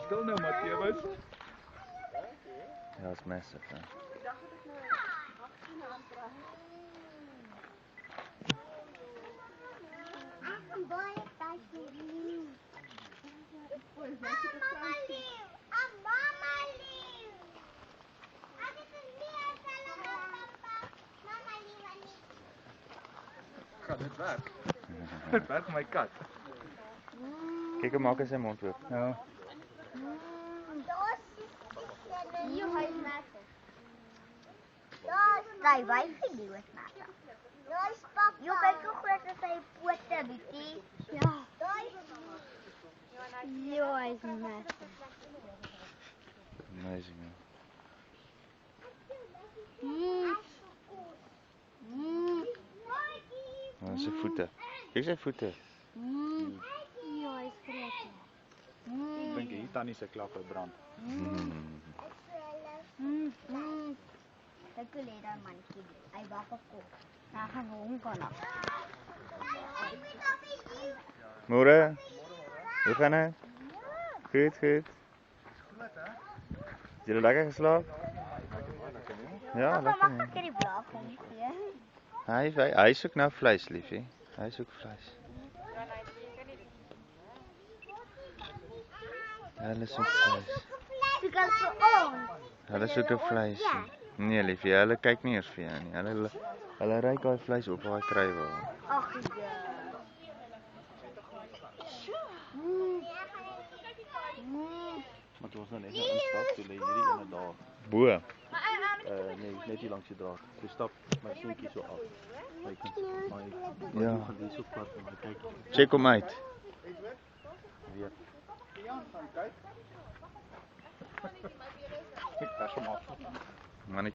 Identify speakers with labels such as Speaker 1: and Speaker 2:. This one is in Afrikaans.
Speaker 1: stil nou, Matthewus.
Speaker 2: Ja, it's massive. Huh?
Speaker 1: Gaat dit werk? Dit werk my kat.
Speaker 2: Kijk hem maak in zijn mond oop.
Speaker 1: Ja.
Speaker 3: Daai wyfie die was maak. Jy kyk hoe groot is sy pote, bietjie. Ja. Ja, hy's massive.
Speaker 2: Amazing. Oh, zijn voeten. Kijk zijn voeten.
Speaker 3: Ja, hy's groot.
Speaker 1: Ek dink hier tannie se klappe brand.
Speaker 3: Ek wil hê daai mannetjie, hy wag op kop. Daar gaan hom kan af.
Speaker 2: Môre. Hoe gaan het? Goed, goed. Is jullie lekker geslapen? Ja, lekker.
Speaker 3: Mag ek die blak omgee?
Speaker 2: Hij zoekt nou vlees, liefie. Hij zoekt vlees. Hulle soek vlees.
Speaker 3: Because vir ons.
Speaker 2: Hulle soek 'n vleis. Nee, liefie, hulle kyk nie eers vir jou nie. Hulle ry daai vleis op waar hy kry wil.
Speaker 3: Ag ja.
Speaker 4: Maar toe ons nou net instap, toe lê hierdie ene daar.
Speaker 2: Bo.
Speaker 4: Nee, net hier langs die draad. Toe stap my seentjie so af. Kyk, maar
Speaker 2: Ja.
Speaker 4: gaan hier so plat en maar kyk.
Speaker 2: Check hom uit.
Speaker 4: Weer.
Speaker 1: Ek pas hom af.
Speaker 2: Man,